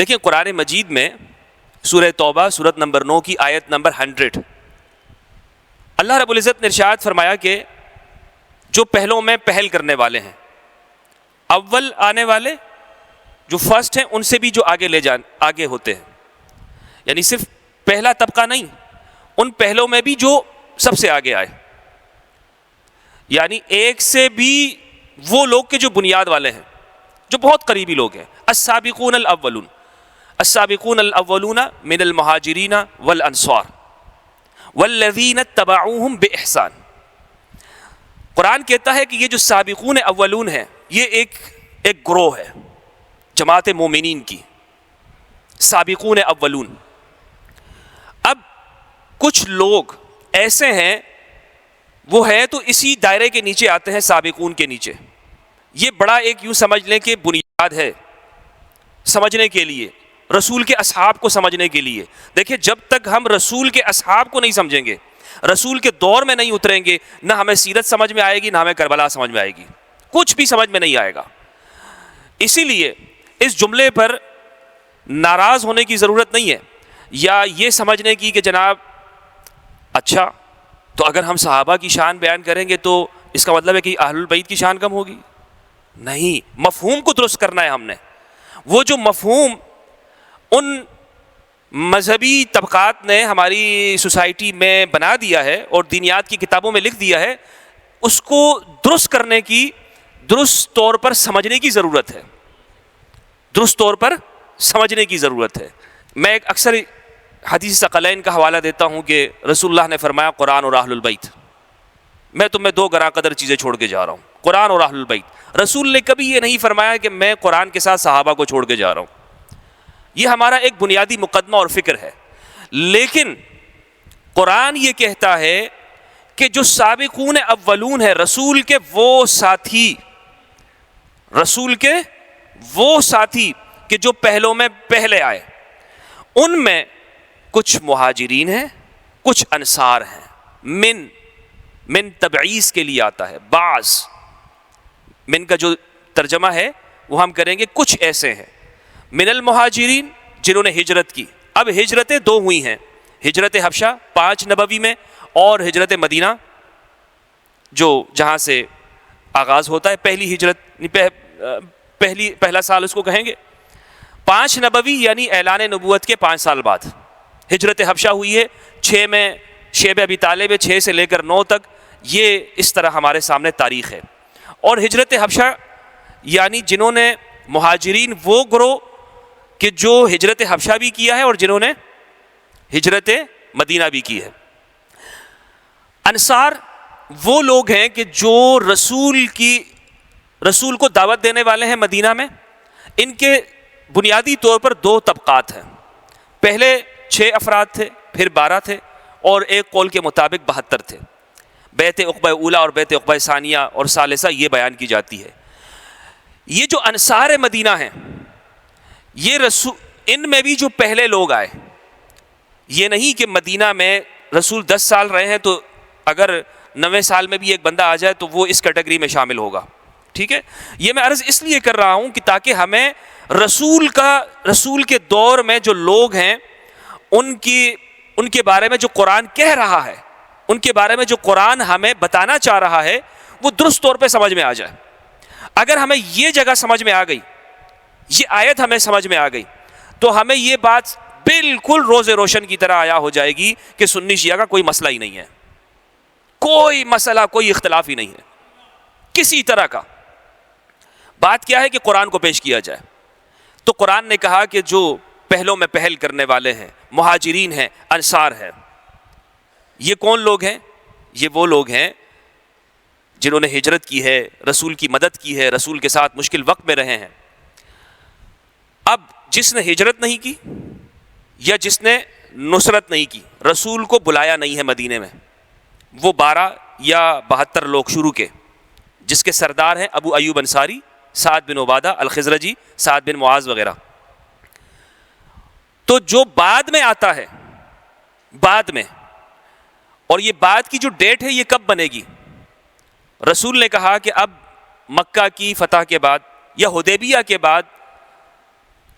دیکھیں قرآن مجید میں سورہ توبہ سورت نمبر 9 کی آیت نمبر 100، اللہ رب العزت نے ارشاد فرمایا کہ جو پہلوں میں پہل کرنے والے ہیں، اول آنے والے جو فرسٹ ہیں، ان سے بھی جو آگے ہوتے ہیں، یعنی صرف پہلا طبقہ نہیں، ان پہلوں میں بھی جو سب سے آگے آئے، یعنی ایک سے بھی وہ لوگ کے جو بنیاد والے ہیں، جو بہت قریبی لوگ ہیں۔ السابقون الاولون، السابقون الاولون من المہاجرین والانصار والذین اتبعوہم باحسان۔ قرآن کہتا ہے کہ یہ جو سابقون اولون ہیں، یہ ایک گروہ ہے جماعت مومنین کی، سابقون اولون۔ اب کچھ لوگ ایسے ہیں، وہ ہے تو اسی دائرے کے نیچے آتے ہیں، سابقون کے نیچے۔ یہ بڑا ایک یوں سمجھ لیں کہ بنیاد ہے سمجھنے کے لیے، رسول کے اصحاب کو سمجھنے کے لیے۔ دیکھیں جب تک ہم رسول کے اصحاب کو نہیں سمجھیں گے، رسول کے دور میں نہیں اتریں گے، نہ ہمیں سیرت سمجھ میں آئے گی، نہ ہمیں کربلا سمجھ میں آئے گی، کچھ بھی سمجھ میں نہیں آئے گا۔ اسی لیے اس جملے پر ناراض ہونے کی ضرورت نہیں ہے، یا یہ سمجھنے کی کہ جناب اچھا تو اگر ہم صحابہ کی شان بیان کریں گے تو اس کا مطلب ہے کہ اہل البیت کی شان کم ہوگی۔ نہیں، مفہوم کو درست کرنا ہے ہم نے۔ وہ جو مفہوم ان مذہبی طبقات نے ہماری سوسائٹی میں بنا دیا ہے اور دینیات کی کتابوں میں لکھ دیا ہے، اس کو درست کرنے کی، درست طور پر سمجھنے کی ضرورت ہے، درست طور پر سمجھنے کی ضرورت ہے۔ میں ایک اکثر حدیث ثقلین کا حوالہ دیتا ہوں کہ رسول اللہ نے فرمایا قرآن اور اہل البیت، میں تمہیں دو گراں قدر چیزیں چھوڑ کے جا رہا ہوں، قرآن اور اہل البیت۔ رسول نے کبھی یہ نہیں فرمایا کہ میں قرآن کے ساتھ صحابہ کو چھوڑ کے جا رہا ہوں، یہ ہمارا ایک بنیادی مقدمہ اور فکر ہے۔ لیکن قرآن یہ کہتا ہے کہ جو سابقون اولون ہے، رسول کے وہ ساتھی، رسول کے وہ ساتھی کہ جو پہلوں میں پہلے آئے، ان میں کچھ مہاجرین ہیں، کچھ انصار ہیں۔ من تبعیض کے لیے آتا ہے، بعض، من کا جو ترجمہ ہے وہ ہم کریں گے کچھ ایسے ہیں، من المہاجرین جنہوں نے ہجرت کی۔ اب ہجرتیں دو ہوئی ہیں، ہجرت حبشہ 5 نبوی میں، اور ہجرت مدینہ جو جہاں سے آغاز ہوتا ہے پہلی ہجرت، پہلا سال اس کو کہیں گے۔ 5 نبوی یعنی اعلان نبوت کے 5 سال بعد ہجرت حبشہ ہوئی ہے۔ 6 میں شیب ابی طالب ہے، 6 سے لے کر 9 تک، یہ اس طرح ہمارے سامنے تاریخ ہے۔ اور ہجرت حبشہ یعنی جنہوں نے مہاجرین وہ گروہ کہ جو ہجرت حبشہ بھی کیا ہے اور جنہوں نے ہجرت مدینہ بھی کی ہے۔ انصار وہ لوگ ہیں کہ جو رسول کو دعوت دینے والے ہیں مدینہ میں۔ ان کے بنیادی طور پر 2 طبقات ہیں، پہلے 6 افراد تھے، پھر 12 تھے، اور ایک قول کے مطابق 72 تھے۔ بیعت عقبہ اولیٰ اور بیعت عقبہ ثانیہ اور ثالثہ یہ بیان کی جاتی ہے۔ یہ جو انصار مدینہ ہیں، یہ ان میں بھی جو پہلے لوگ آئے، یہ نہیں کہ مدینہ میں رسول 10 سال رہے ہیں تو اگر 9ویں سال میں بھی ایک بندہ آ جائے تو وہ اس کیٹیگری میں شامل ہوگا، ٹھیک ہے۔ یہ میں عرض اس لیے کر رہا ہوں کہ تاکہ ہمیں رسول کے دور میں جو لوگ ہیں ان کے بارے میں جو قرآن کہہ رہا ہے، ان کے بارے میں جو قرآن ہمیں بتانا چاہ رہا ہے، وہ درست طور پہ سمجھ میں آ جائے۔ اگر ہمیں یہ جگہ سمجھ میں آ گئی، یہ آیت ہمیں سمجھ میں آ گئی، تو ہمیں یہ بات بالکل روز روشن کی طرح آیا ہو جائے گی کہ سنی شیعہ کا کوئی مسئلہ ہی نہیں ہے، کوئی مسئلہ، کوئی اختلاف ہی نہیں ہے کسی طرح کا۔ بات کیا ہے کہ قرآن کو پیش کیا جائے۔ تو قرآن نے کہا کہ جو پہلوں میں پہل کرنے والے ہیں، مہاجرین ہیں، انصار ہیں۔ یہ کون لوگ ہیں؟ یہ وہ لوگ ہیں جنہوں نے ہجرت کی ہے، رسول کی مدد کی ہے، رسول کے ساتھ مشکل وقت میں رہے ہیں۔ اب جس نے ہجرت نہیں کی یا جس نے نصرت نہیں کی، رسول کو بلایا نہیں ہے مدینے میں، وہ 12 یا 72 لوگ شروع کے، جس کے سردار ہیں ابو ایوب انصاری، سعد بن عبادہ الخزرجی، سعد بن معاذ وغیرہ۔ تو جو بعد میں آتا ہے، بعد میں، اور یہ بعد کی جو ڈیٹ ہے یہ کب بنے گی؟ رسول نے کہا کہ اب مکہ کی فتح کے بعد یا حدیبیہ کے بعد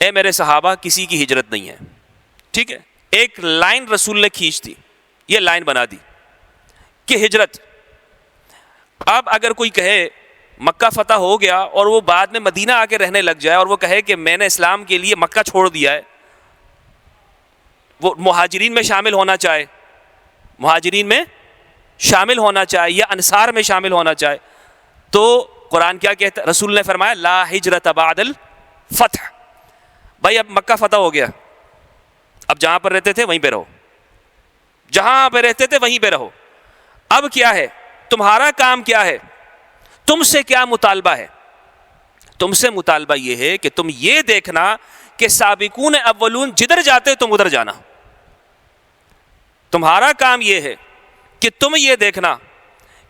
اے میرے صحابہ کسی کی ہجرت نہیں ہے. ٹھیک ہے, ایک لائن رسول نے کھینچ دی, یہ لائن بنا دی کہ ہجرت. اب اگر کوئی کہے مکہ فتح ہو گیا اور وہ بعد میں مدینہ آ کے رہنے لگ جائے اور وہ کہے کہ میں نے اسلام کے لیے مکہ چھوڑ دیا ہے, وہ مہاجرین میں شامل ہونا چاہے, مہاجرین میں شامل ہونا چاہے یا انصار میں شامل ہونا چاہے, تو قرآن کیا کہتا ہے؟ رسول نے فرمایا لا ہجرت بعد الفتح. بھائی اب مکہ فتح ہو گیا, اب جہاں پر رہتے تھے وہیں پہ رہو, جہاں پہ رہتے تھے وہیں پہ رہو. اب کیا ہے تمہارا کام, کیا ہے تم سے کیا مطالبہ ہے؟ تم سے مطالبہ یہ ہے کہ تم یہ دیکھنا کہ سابقون اولون جدھر جاتے تم ادھر جانا. تمہارا کام یہ ہے کہ تم یہ دیکھنا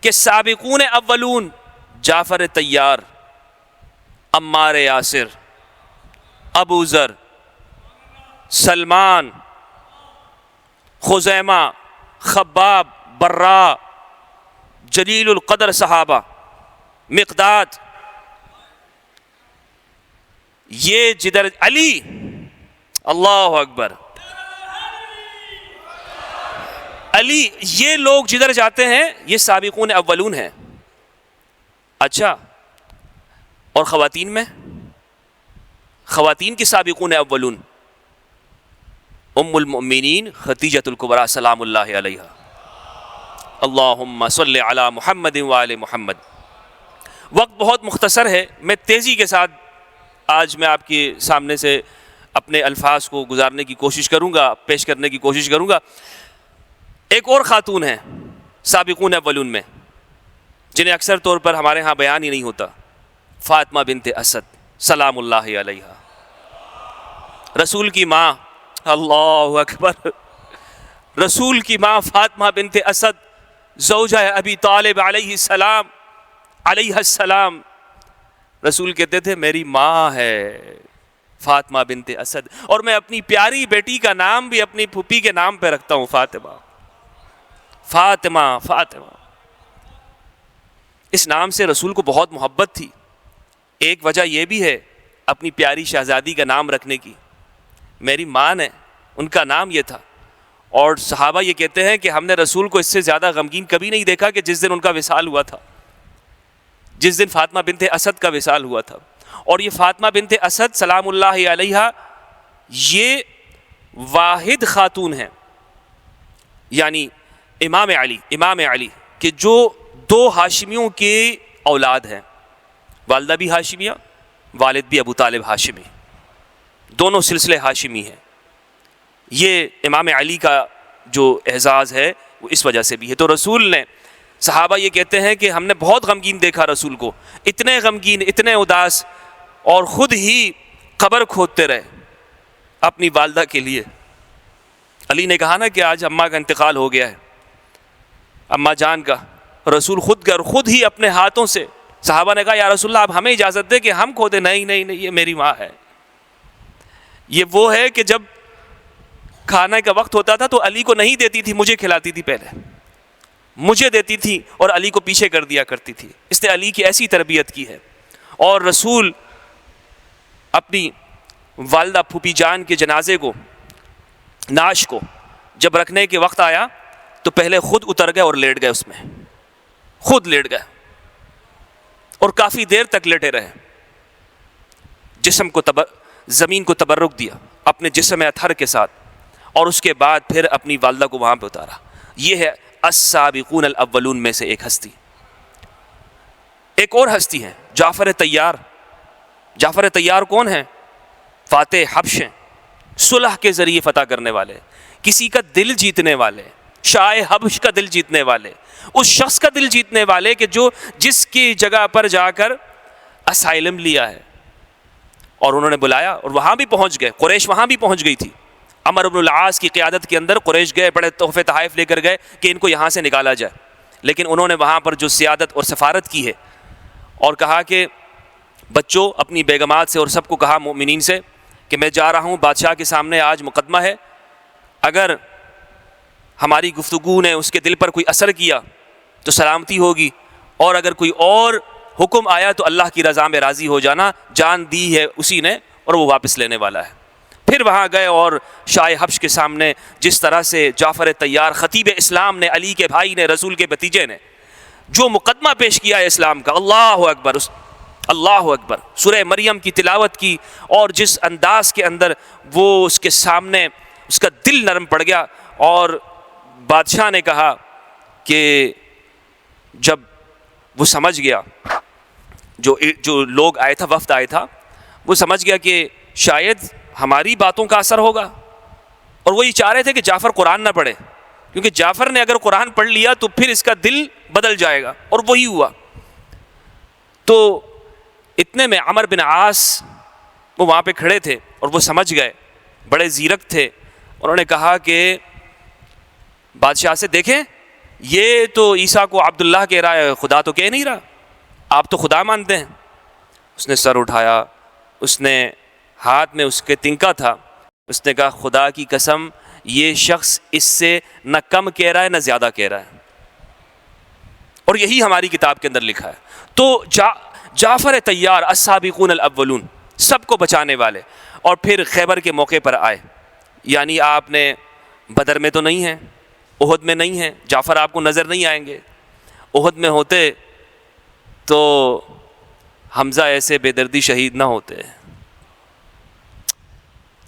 کہ سابقون اولون جعفر طیار, عمار یاسر, ابو ذر, سلمان, خزیمہ, خباب, براء, جلیل القدر صحابہ, مقداد, یہ جدھر علی, اللہ اکبر, علی, یہ لوگ جدھر جاتے ہیں یہ سابقون اولون ہیں. اچھا, اور خواتین میں, خواتین کی سابقون اولون ام المؤمنین خدیجہ الکبریٰ سلام اللہ علیہا, اللہم صلی علی محمد وآل محمد. وقت بہت مختصر ہے, میں تیزی کے ساتھ آج میں آپ کے سامنے سے اپنے الفاظ کو گزارنے کی کوشش کروں گا, پیش کرنے کی کوشش کروں گا. ایک اور خاتون ہیں سابقون اولون میں جنہیں اکثر طور پر ہمارے ہاں بیان ہی نہیں ہوتا, فاطمہ بنت اسد سلام اللہ علیہا, رسول کی ماں, اللہ اکبر, رسول کی ماں فاطمہ بنت اسد زوجہ ابی طالب علیہ السلام. رسول کہتے تھے میری ماں ہے فاطمہ بنت اسد, اور میں اپنی پیاری بیٹی کا نام بھی اپنی پھوپھی کے نام پہ رکھتا ہوں, فاطمہ فاطمہ فاطمہ. اس نام سے رسول کو بہت محبت تھی. ایک وجہ یہ بھی ہے اپنی پیاری شہزادی کا نام رکھنے کی, میری ماں نے, ان کا نام یہ تھا. اور صحابہ یہ کہتے ہیں کہ ہم نے رسول کو اس سے زیادہ غمگین کبھی نہیں دیکھا کہ جس دن ان کا وصال ہوا تھا, جس دن فاطمہ بنت اسد کا وصال ہوا تھا. اور یہ فاطمہ بنت اسد سلام اللہ علیہا یہ واحد خاتون ہیں, یعنی امام علی کہ جو دو ہاشمیوں کے اولاد ہیں, والدہ بھی ہاشمیہ, والد بھی ابو طالب ہاشمی, دونوں سلسلے ہاشمی ہیں. یہ امام علی کا جو اعزاز ہے وہ اس وجہ سے بھی ہے. تو رسول نے, صحابہ یہ کہتے ہیں کہ ہم نے بہت غمگین دیکھا رسول کو, اتنے غمگین, اتنے اداس, اور خود ہی قبر کھودتے رہے اپنی والدہ کے لیے. علی نے کہا نا کہ آج اماں کا انتقال ہو گیا ہے, اماں جان کا, رسول خود گئے اور خود ہی اپنے ہاتھوں سے. صحابہ نے کہا یا رسول اللہ آپ ہمیں اجازت دے کہ ہم کھودیں. نہیں نہیں نہیں, یہ میری ماں ہے. یہ وہ ہے کہ جب کھانے کا وقت ہوتا تھا تو علی کو نہیں دیتی تھی, مجھے کھلاتی تھی, پہلے مجھے دیتی تھی اور علی کو پیچھے کر دیا کرتی تھی. اس نے علی کی ایسی تربیت کی ہے. اور رسول اپنی والدہ پھوپھی جان کے جنازے کو, نعش کو جب رکھنے کے وقت آیا تو پہلے خود اتر گئے اور لیٹ گئے, اس میں خود لیٹ گئے اور کافی دیر تک لیٹے رہے. جسم کو زمین کو تبرک دیا اپنے جسم اطہر کے ساتھ, اور اس کے بعد پھر اپنی والدہ کو وہاں پہ اتارا. یہ ہے السابقون الاولون میں سے ایک ہستی. ایک اور ہستی ہیں جعفر طیار. جعفر طیار کون ہیں؟ فاتح حبش ہیں, صلح کے ذریعے فتح کرنے والے, کسی کا دل جیتنے والے, شاہ حبش کا دل جیتنے والے, اس شخص کا دل جیتنے والے کہ جس کی جگہ پر جا کر اسائلم لیا ہے, اور انہوں نے بلایا اور وہاں بھی پہنچ گئے. قریش وہاں بھی پہنچ گئی تھی. عمر بن العاص کی قیادت کے اندر قریش گئے, بڑے تحفے تحائف لے کر گئے کہ ان کو یہاں سے نکالا جائے. لیکن انہوں نے وہاں پر جو سیادت اور سفارت کی ہے اور کہا کہ بچوں اپنی بیگمات سے اور سب کو کہا مومنین سے کہ میں جا رہا ہوں بادشاہ کے سامنے, آج مقدمہ ہے, اگر ہماری گفتگو نے اس کے دل پر کوئی اثر کیا تو سلامتی ہوگی, اور اگر کوئی اور حکم آیا تو اللہ کی رضا میں راضی ہو جانا. جان دی ہے اسی نے اور وہ واپس لینے والا ہے۔ پھر وہاں گئے اور شاہ حبش کے سامنے جس طرح سے جعفر طیار خطیب اسلام نے، علی کے بھائی نے، رسول کے بھتیجے نے جو مقدمہ پیش کیا ہے اسلام کا، اللہ اکبر، اللہ اکبر، سورہ مریم کی تلاوت کی، اور جس انداز کے اندر وہ اس کے سامنے اس کا دل نرم پڑ گیا، اور بادشاہ نے کہا کہ جب وہ سمجھ گیا، جو لوگ آئے تھا، وفد آئے تھا، وہ سمجھ گیا کہ شاید ہماری باتوں کا اثر ہوگا، اور وہ یہ چاہ رہے تھے کہ جعفر قرآن نہ پڑھے، کیونکہ جعفر نے اگر قرآن پڑھ لیا تو پھر اس کا دل بدل جائے گا، اور وہی ہوا۔ تو اتنے میں عمر بن عاص وہ وہاں پہ کھڑے تھے اور وہ سمجھ گئے، بڑے زیرک تھے، انہوں نے کہا کہ بادشاہ سے دیکھیں یہ تو عیسیٰ کو عبداللہ کہہ رہا ہے، خدا تو کہہ نہیں رہا، آپ تو خدا مانتے ہیں۔ اس نے سر اٹھایا، اس نے ہاتھ میں اس کے تنکا تھا، اس نے کہا خدا کی قسم یہ شخص اس سے نہ کم کہہ رہا ہے نہ زیادہ کہہ رہا ہے، اور یہی ہماری کتاب کے اندر لکھا ہے۔ تو جعفر طیار السابقون الاولون، سب کو بچانے والے، اور پھر خیبر کے موقع پر آئے، یعنی آپ نے بدر میں تو نہیں ہیں، احد میں نہیں ہیں، جعفر آپ کو نظر نہیں آئیں گے، احد میں ہوتے تو حمزہ ایسے بے دردی شہید نہ ہوتے،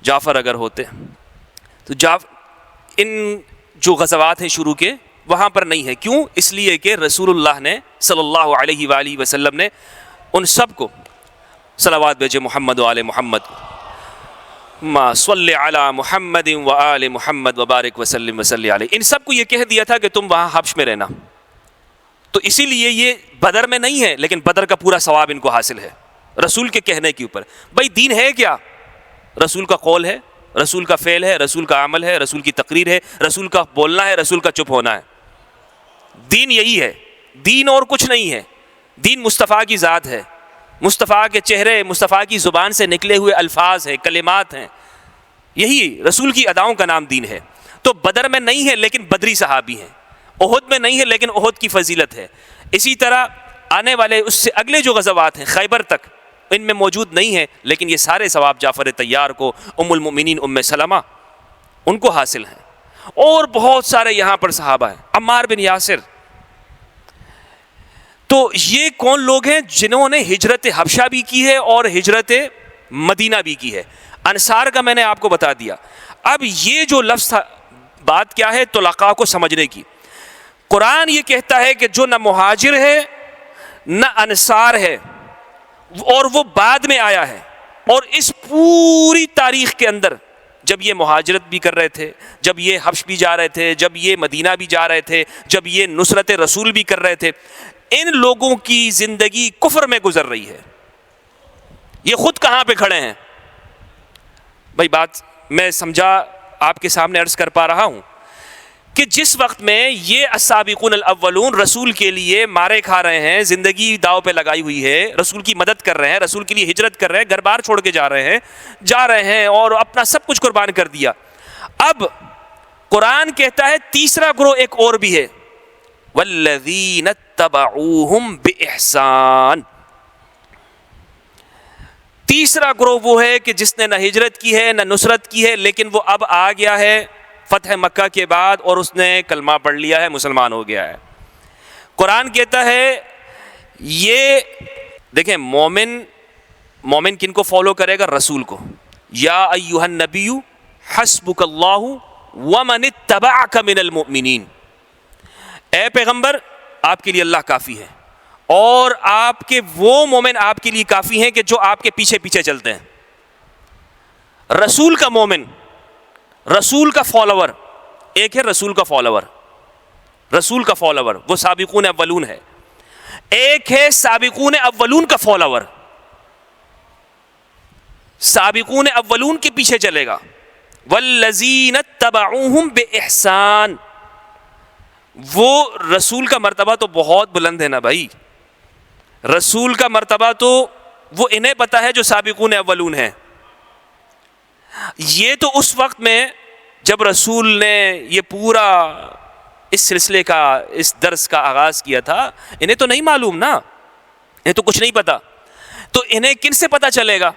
جعفر اگر ہوتے تو ان جو غزوات ہیں شروع کے وہاں پر نہیں ہے۔ کیوں؟ اس لیے کہ رسول اللہ نے صلی اللہ علیہ وآلہ وسلم نے ان سب کو صلوات بھیجے محمد و آل محمد، ما صلی علی محمد و آل محمد وبارک وسلم وصلی علیہ، ان سب کو یہ کہہ دیا تھا کہ تم وہاں حبش میں رہنا۔ تو اسی لیے یہ بدر میں نہیں ہے، لیکن بدر کا پورا ثواب ان کو حاصل ہے رسول کے کہنے کے اوپر۔ بھائی دین ہے کیا؟ رسول کا قول ہے، رسول کا فعل ہے، رسول کا عمل ہے، رسول کی تقریر ہے، رسول کا بولنا ہے، رسول کا چپ ہونا ہے۔ دین یہی ہے، دین اور کچھ نہیں ہے۔ دین مصطفیٰ کی ذات ہے، مصطفیٰ کے چہرے، مصطفیٰ کی زبان سے نکلے ہوئے الفاظ ہیں، کلمات ہیں، یہی رسول کی اداؤں کا نام دین ہے۔ تو بدر میں نہیں ہے لیکن بدری صحابی ہیں، احد میں نہیں ہے لیکن احد کی فضیلت ہے۔ اسی طرح آنے والے اس سے اگلے جو غزوات ہیں خیبر تک، ان میں موجود نہیں ہے، لیکن یہ سارے ثواب جعفر طیار کو، ام المؤمنین ام سلمہ ان کو حاصل ہیں، اور بہت سارے یہاں پر صحابہ ہیں، عمار بن یاسر۔ تو یہ کون لوگ ہیں جنہوں نے ہجرت حبشہ بھی کی ہے اور ہجرت مدینہ بھی کی ہے؟ انصار کا میں نے آپ کو بتا دیا۔ اب یہ جو لفظ تھا، بات کیا ہے طلقاء کو سمجھنے کی۔ قرآن یہ کہتا ہے کہ جو نہ مہاجر ہے نہ انصار ہے، اور وہ بعد میں آیا ہے، اور اس پوری تاریخ کے اندر جب یہ مہاجرت بھی کر رہے تھے، جب یہ حبش بھی جا رہے تھے، جب یہ مدینہ بھی جا رہے تھے، جب یہ نصرت رسول بھی کر رہے تھے، ان لوگوں کی زندگی کفر میں گزر رہی ہے۔ یہ خود کہاں پہ کھڑے ہیں؟ بھائی بات میں سمجھا آپ کے سامنے عرض کر پا رہا ہوں کہ جس وقت میں یہ السابقون الاولون رسول کے لیے مارے کھا رہے ہیں، زندگی داؤ پہ لگائی ہوئی ہے، رسول کی مدد کر رہے ہیں، رسول کے لیے ہجرت کر رہے ہیں، گھر بار چھوڑ کے جا رہے ہیں اور اپنا سب کچھ قربان کر دیا۔ اب قرآن کہتا ہے تیسرا گروہ ایک اور بھی ہے، والذین اتبعوہم بإحسان۔ تیسرا گروہ وہ ہے کہ جس نے نہ ہجرت کی ہے نہ نصرت کی ہے، لیکن وہ اب آ گیا ہے فتح مکہ کے بعد اور اس نے کلمہ پڑھ لیا ہے، مسلمان ہو گیا ہے۔ قرآن کہتا ہے یہ دیکھیں مومن کن کو فالو کرے گا؟ رسول کو۔ یا ایھا النبی حسبک اللہ ومن اتبعک من المؤمنین، اے پیغمبر آپ کے لیے اللہ کافی ہے، اور آپ کے وہ مومن آپ کے لیے کافی ہیں کہ جو آپ کے پیچھے پیچھے چلتے ہیں۔ رسول کا مومن، رسول کا فالوور ایک ہے، رسول کا فالوور، رسول کا فالوور وہ سابقون اولون ہے، ایک ہے سابقون اولون کا فالوور، سابقون اولون کے پیچھے چلے گا۔ والذین اتبعوہم بإحسان، وہ رسول کا مرتبہ تو بہت بلند ہے نا بھائی، رسول کا مرتبہ تو وہ انہیں پتا ہے جو سابقون اولون ہیں۔ یہ تو اس وقت میں جب رسول نے یہ پورا اس سلسلے کا، اس درس کا آغاز کیا تھا، انہیں تو نہیں معلوم نا، انہیں تو کچھ نہیں پتا، تو انہیں کن سے پتا چلے گا؟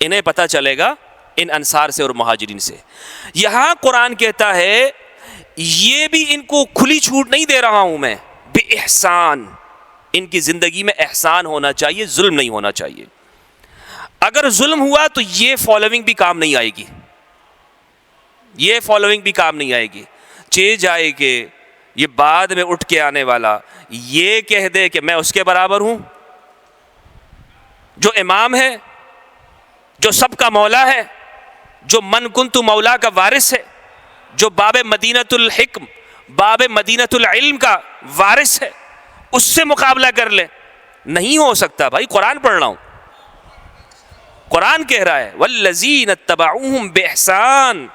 انہیں پتہ چلے گا ان انصار سے اور مہاجرین سے۔ یہاں قرآن کہتا ہے یہ بھی ان کو کھلی چھوٹ نہیں دے رہا ہوں میں، بے احسان، ان کی زندگی میں احسان ہونا چاہیے، ظلم نہیں ہونا چاہیے۔ اگر ظلم ہوا تو یہ فالوئنگ بھی کام نہیں آئے گی، یہ فالوئنگ بھی کام نہیں آئے گی۔ جائے کہ یہ بعد میں اٹھ کے آنے والا یہ کہہ دے کہ میں اس کے برابر ہوں، جو امام ہے، جو سب کا مولا ہے، جو من کنت مولا کا وارث ہے، جو باب مدینۃ الحکم، باب مدینۃ العلم کا وارث ہے، اس سے مقابلہ کر لے۔ نہیں ہو سکتا بھائی، قرآن پڑھ رہا ہوں، قرآن کہہ رہا ہے والذین اتبعوہم بإحسان،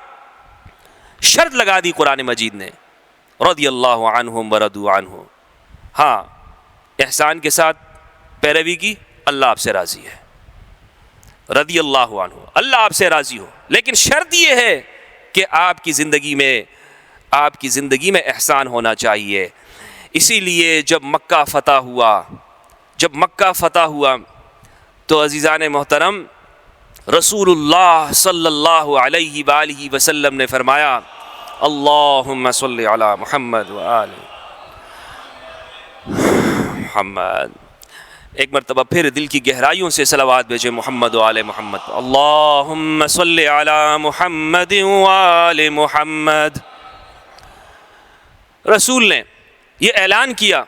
شرط لگا دی قرآن مجید نے، رضی اللہ عنہم ورضوا عنہ۔ ہاں، احسان کے ساتھ پیروی کی، اللہ آپ سے راضی ہے، رضی اللہ عنہ، اللہ آپ سے راضی ہو، لیکن شرط یہ ہے کہ آپ کی زندگی میں احسان ہونا چاہیے۔ اسی لیے جب مکہ فتح ہوا تو عزیزان محترم رسول اللہ صلی اللہ علیہ وآلہ وسلم نے فرمایا اللہم صلی علی محمد وآل محمد۔ ایک مرتبہ پھر دل کی گہرائیوں سے صلوات بھیجے محمد وآل محمد، اللہم صلی علی محمد وآل محمد۔ رسول نے یہ اعلان کیا،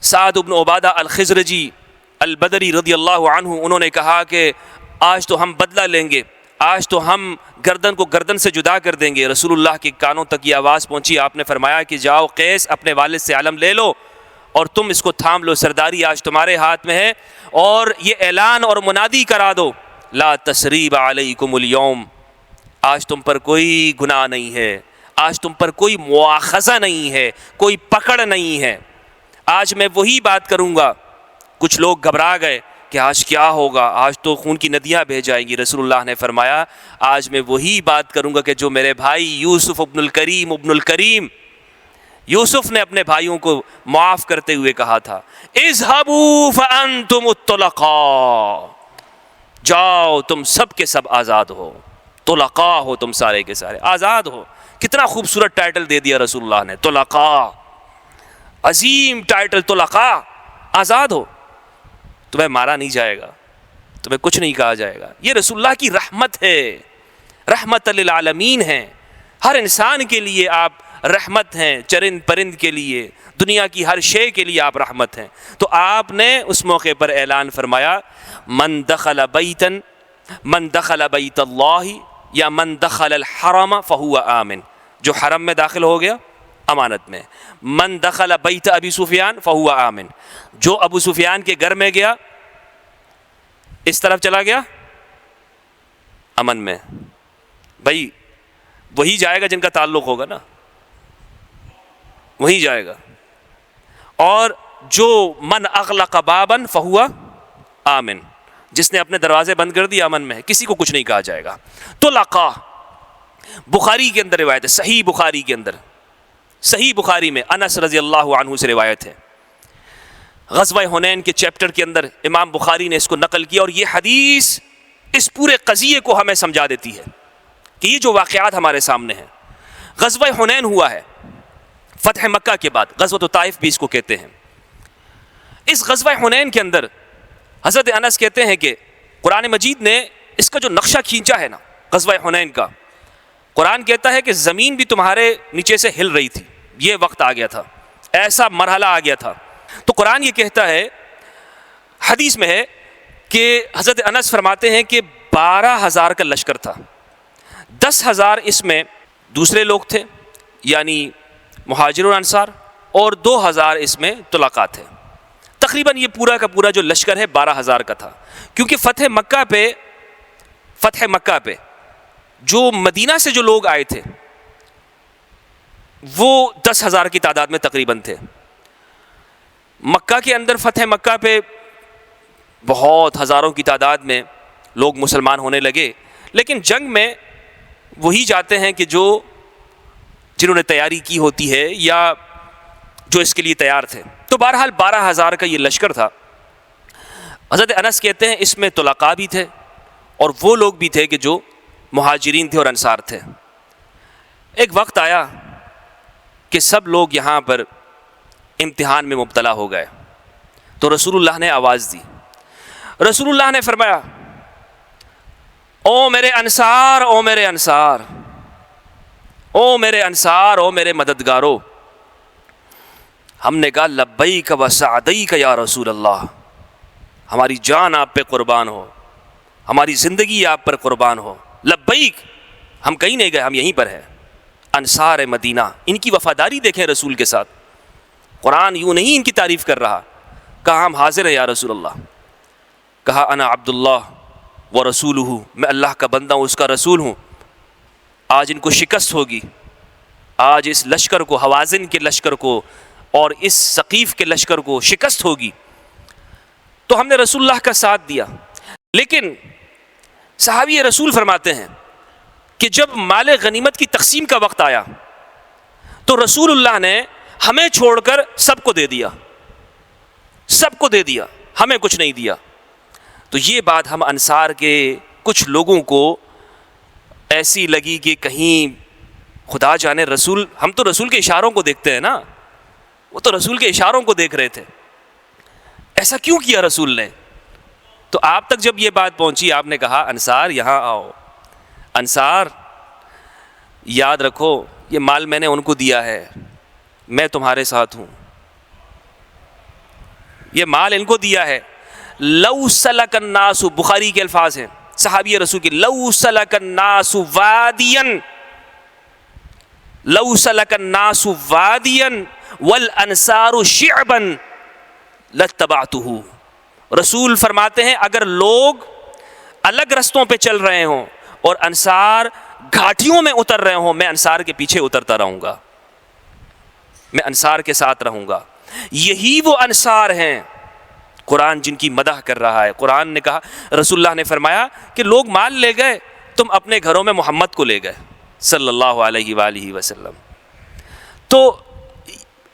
سعد بن عبادہ الخزرجی البدری رضی اللہ عنہ، انہوں نے کہا کہ آج تو ہم بدلہ لیں گے، آج تو ہم گردن کو گردن سے جدا کر دیں گے۔ رسول اللہ کے کانوں تک یہ آواز پہنچی، آپ نے فرمایا کہ جاؤ قیس اپنے والد سے علم لے لو اور تم اس کو تھام لو، سرداری آج تمہارے ہاتھ میں ہے، اور یہ اعلان اور منادی کرا دو لا تثریب علیکم اليوم، آج تم پر کوئی گناہ نہیں ہے، آج تم پر کوئی مواخذہ نہیں ہے، کوئی پکڑ نہیں ہے۔ آج میں وہی بات کروں گا۔ کچھ لوگ گھبرا گئے کہ آج کیا ہوگا، آج تو خون کی ندیاں بہہ جائیں گی۔ رسول اللہ نے فرمایا آج میں وہی بات کروں گا کہ جو میرے بھائی یوسف ابن الکریم یوسف نے اپنے بھائیوں کو معاف کرتے ہوئے کہا تھا، اذهبوا فانتم الطلقاء، جاؤ تم سب کے سب آزاد ہو، طلقاء ہو، تم سارے کے سارے آزاد ہو۔ کتنا خوبصورت ٹائٹل دے دیا رسول اللہ نے، طلقاء، عظیم ٹائٹل، طلقاء، آزاد ہو، تمہیں مارا نہیں جائے گا، تمہیں کچھ نہیں کہا جائے گا۔ یہ رسول اللہ کی رحمت ہے، رحمت للعالمین ہے، ہر انسان کے لیے آپ رحمت ہیں، چرند پرند کے لیے، دنیا کی ہر شے کے لیے آپ رحمت ہیں۔ تو آپ نے اس موقع پر اعلان فرمایا من دخل بیت اللہ یا من دخل الحرم فہو آمن، جو حرم میں داخل ہو گیا امانت میں، من دخل بیت ابی سفیان فہو آمن، جو ابو سفیان کے گھر میں گیا، اس طرف چلا گیا، امن میں۔ بھائی وہی جائے گا جن کا تعلق ہوگا نا، وہی جائے گا۔ اور جو من اغلق بابا فہو آمن، جس نے اپنے دروازے بند کر دی امن میں، کسی کو کچھ نہیں کہا جائے گا۔ تو لقا بخاری کے اندر روایت ہے، صحیح بخاری کے اندر، صحیح بخاری میں انس رضی اللہ عنہ سے روایت ہے، غزوہ حنین کے چیپٹر کے اندر امام بخاری نے اس کو نقل کیا، اور یہ حدیث اس پورے قضیے کو ہمیں سمجھا دیتی ہے کہ یہ جو واقعات ہمارے سامنے ہیں۔ غزوہ حنین ہوا ہے فتح مکہ کے بعد، غزوۃ طائف بھی اس کو کہتے ہیں۔ اس غزوہ حنین کے اندر حضرت انس کہتے ہیں کہ قرآن مجید نے اس کا جو نقشہ کھینچا ہے نا غزوہ حنین کا، قرآن کہتا ہے کہ زمین بھی تمہارے نیچے سے ہل رہی تھی، یہ وقت آ گیا تھا، ایسا مرحلہ آ گیا تھا۔ تو قرآن یہ کہتا ہے، حدیث میں ہے کہ حضرت انس فرماتے ہیں کہ 12,000 کا لشکر تھا، 10,000 اس میں دوسرے لوگ تھے یعنی مہاجرون انصار، اور 2,000 اس میں طلقاء تھے۔ تقریباً یہ پورا کا پورا جو لشکر ہے 12,000 کا تھا، کیونکہ فتح مکہ پہ جو مدینہ سے جو لوگ آئے تھے وہ 10,000 کی تعداد میں تقریباً تھے۔ مکہ کے اندر فتح مکہ پہ بہت ہزاروں کی تعداد میں لوگ مسلمان ہونے لگے، لیکن جنگ میں وہی جاتے ہیں کہ جنہوں نے تیاری کی ہوتی ہے یا جو اس کے لیے تیار تھے۔ تو بہرحال 12,000 کا یہ لشکر تھا۔ حضرت انس کہتے ہیں اس میں طلقاء بھی تھے اور وہ لوگ بھی تھے کہ جو مہاجرین تھے اور انصار تھے۔ ایک وقت آیا کہ سب لوگ یہاں پر امتحان میں مبتلا ہو گئے، تو رسول اللہ نے آواز دی، رسول اللہ نے فرمایا او میرے انصار، او میرے انصار، او میرے انصار، او میرے مددگارو۔ ہم نے کہا لبیک و سعدیک یا رسول اللہ، ہماری جان آپ پہ قربان ہو، ہماری زندگی آپ پر قربان ہو، لبیک۔ ہم کہیں نہیں گئے، ہم یہیں پر ہیں۔ انصار مدینہ، ان کی وفاداری دیکھیں رسول کے ساتھ، قرآن یوں نہیں ان کی تعریف کر رہا، کہا ہم حاضر ہیں یا رسول اللہ، کہا انا عبداللہ و رسولہ، میں اللہ کا بندہ ہوں، اس کا رسول ہوں۔ آج ان کو شکست ہوگی، آج اس لشکر کو، حوازن کے لشکر کو اور اس ثقیف کے لشکر کو شکست ہوگی، تو ہم نے رسول اللہ کا ساتھ دیا۔ لیکن صحابی رسول فرماتے ہیں کہ جب مال غنیمت کی تقسیم کا وقت آیا تو رسول اللہ نے ہمیں چھوڑ کر سب کو دے دیا، سب کو دے دیا، ہمیں کچھ نہیں دیا۔ تو یہ بات ہم انصار کے کچھ لوگوں کو ایسی لگی کہ کہیں خدا جانے رسول، ہم تو رسول کے اشاروں کو دیکھتے ہیں نا، وہ تو رسول کے اشاروں کو دیکھ رہے تھے، ایسا کیوں کیا رسول نے؟ تو آپ تک جب یہ بات پہنچی، آپ نے کہا انصار یہاں آؤ، انصار یاد رکھو یہ مال میں نے ان کو دیا ہے، میں تمہارے ساتھ ہوں، یہ مال ان کو دیا ہے۔ لو سلک الناس، بخاری کے الفاظ ہیں صحابی رسول کی، لو سلک الناس وادیا، لو سلک الناس وادیا والانصار شعبا لاتبعتہ۔ رسول فرماتے ہیں اگر لوگ الگ رستوں پہ چل رہے ہوں اور انصار گھاٹیوں میں اتر رہے ہوں، میں انصار کے پیچھے اترتا رہوں گا، میں انصار کے ساتھ رہوں گا۔ یہی وہ انصار ہیں قرآن جن کی مدح کر رہا ہے۔ قرآن نے کہا، رسول اللہ نے فرمایا کہ لوگ مال لے گئے، تم اپنے گھروں میں محمد کو لے گئے صلی اللہ علیہ وآلہ وسلم۔ تو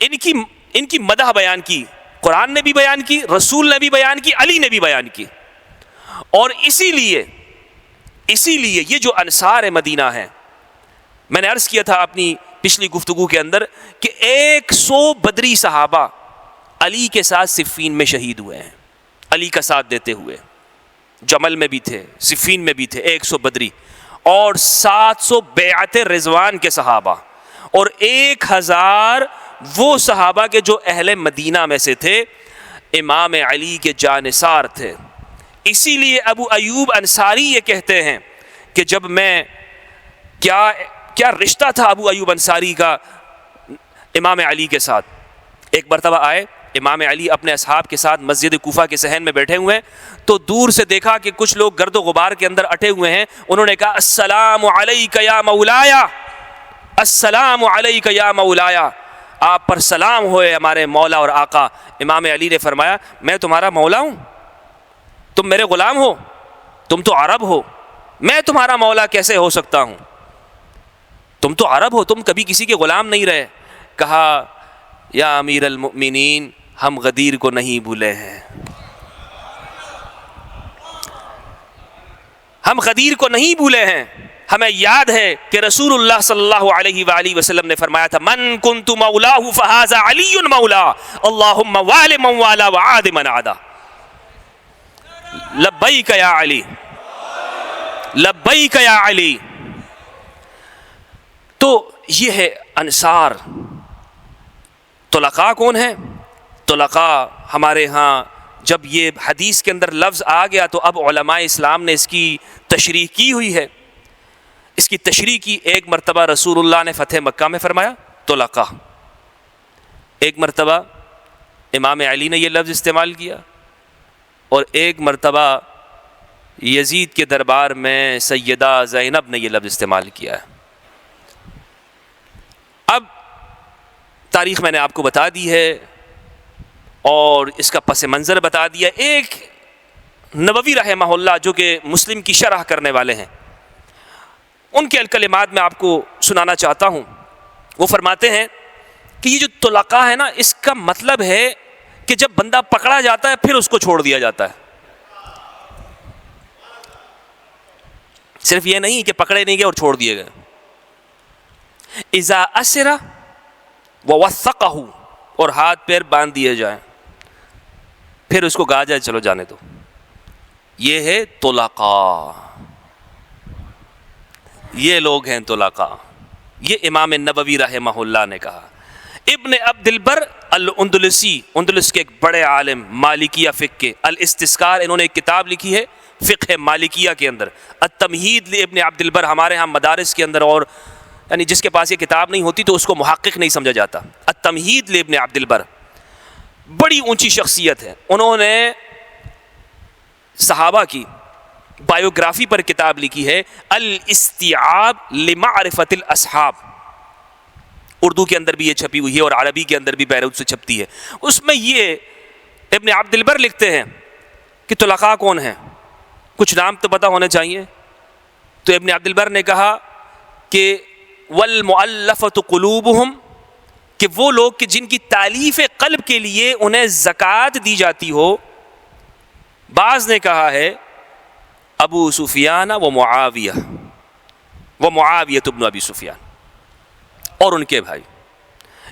ان کی مدح بیان کی، قرآن نے بھی بیان کی، رسول نے بھی بیان کی، علی نے بھی بیان کی۔ اور اسی لیے یہ جو انصار مدینہ ہیں، میں نے عرض کیا تھا اپنی پچھلی گفتگو کے اندر کہ 100 بدری صحابہ علی کے ساتھ صفین میں شہید ہوئے ہیں، علی کا ساتھ دیتے ہوئے، جمل میں بھی تھے، صفین میں بھی تھے 100 بدری، اور 700 بیعت رضوان کے صحابہ، اور 1000 وہ صحابہ کے جو اہل مدینہ میں سے تھے، امام علی کے جانثار تھے۔ اسی لیے ابو ایوب انصاری یہ کہتے ہیں کہ جب میں کیا رشتہ تھا ابو ایوب انصاری کا امام علی کے ساتھ۔ ایک مرتبہ آئے امام علی اپنے اصحاب کے ساتھ مسجد کوفہ کے صحن میں بیٹھے ہوئے ہیں، تو دور سے دیکھا کہ کچھ لوگ گرد و غبار کے اندر اٹے ہوئے ہیں، انہوں نے کہا السلام علیک یا مولایا، السلام علیک یا مولایا، آپ پر سلام ہوئے ہمارے مولا اور آقا۔ امام علی نے فرمایا میں تمہارا مولا ہوں، تم میرے غلام ہو، تم تو عرب ہو، میں تمہارا مولا کیسے ہو سکتا ہوں؟ تم تو عرب ہو، تم کبھی کسی کے غلام نہیں رہے۔ کہا یا امیر المؤمنین، ہم غدیر کو نہیں بھولے ہیں، ہم غدیر کو نہیں بھولے ہیں، ہمیں یاد ہے کہ رسول اللہ صلی اللہ علیہ وآلہ وسلم نے فرمایا تھا من کنت مولاہ فہذا علی مولا، اللہم وال من والا وعاد من عادا۔ لبیک یا علی، لبیک یا علی۔ تو یہ ہے انصار۔ طلقاء کون ہیں؟ طلقاء ہمارے ہاں جب یہ حدیث کے اندر لفظ آ گیا تو اب علماء اسلام نے اس کی تشریح کی ہوئی ہے۔ اس کی تشریح کی، ایک مرتبہ رسول اللہ نے فتح مکہ میں فرمایا طلقاء، ایک مرتبہ امام علی نے یہ لفظ استعمال کیا، اور ایک مرتبہ یزید کے دربار میں سیدہ زینب نے یہ لفظ استعمال کیا ہے۔ اب تاریخ میں نے آپ کو بتا دی ہے اور اس کا پس منظر بتا دیا۔ ایک نووی رحمہ اللہ جو کہ مسلم کی شرح کرنے والے ہیں، ان کے الکلمات میں آپ کو سنانا چاہتا ہوں۔ وہ فرماتے ہیں کہ یہ جو طلقاء ہے نا، اس کا مطلب ہے کہ جب بندہ پکڑا جاتا ہے پھر اس کو چھوڑ دیا جاتا ہے۔ صرف یہ نہیں کہ پکڑے نہیں گئے اور چھوڑ دیے گئے. اذا اسر ووثقہ، اور ہاتھ پیر باندھ دیے جائیں، پھر اس کو کہا جائے چلو جانے دو. یہ ہے طلقاء، یہ لوگ ہیں طلقاء. یہ امام نووی رحمہ اللہ نے کہا. ابن عبد البر الاندلسی، اندلس کے ایک بڑے عالم مالکیہ فقہ کے، الاستذکار، انہوں نے ایک کتاب لکھی ہے فقہ مالکیہ کے اندر. التمہید لابن عبد البر، ہمارے ہاں مدارس کے اندر، اور یعنی جس کے پاس یہ کتاب نہیں ہوتی تو اس کو محقق نہیں سمجھا جاتا. التمہید لابن عبد البر، بڑی اونچی شخصیت ہے. انہوں نے صحابہ کی بایوگرافی پر کتاب لکھی ہے الاستیعاب لمعرفت الاصحاب. اردو کے اندر بھی یہ چھپی ہوئی ہے اور عربی کے اندر بھی بیروت سے چھپتی ہے. اس میں یہ ابن عبد البر لکھتے ہیں کہ طلقاء کون ہیں، کچھ نام تو پتہ ہونے چاہیے. تو ابن عبد البر نے کہا کہ والمؤلفۃ قلوبہم، کہ وہ لوگ کہ جن کی تالیف قلب کے لیے انہیں زکوٰۃ دی جاتی ہو. بعض نے کہا ہے ابو سفیان و معاویہ ابن ابی سفیان اور ان کے بھائی.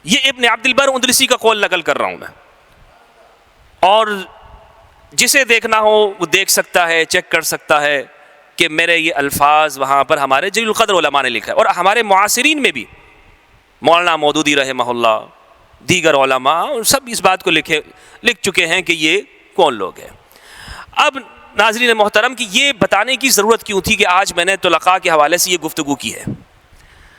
یہ ابن عبد البر اندلسی کا قول نقل کر رہا ہوں میں، اور جسے دیکھنا ہو وہ دیکھ سکتا ہے، چیک کر سکتا ہے کہ میرے یہ الفاظ وہاں پر ہمارے جلیل القدر علماء نے لکھا ہے. اور ہمارے معاصرین میں بھی مولانا مودودی رحمہ اللہ، دیگر علماء سب اس بات کو لکھ چکے ہیں کہ یہ کون لوگ ہیں. اب ناظرین محترم، کہ یہ بتانے کی ضرورت کیوں تھی کہ آج میں نے طلقاء کے حوالے سے یہ گفتگو کی ہے؟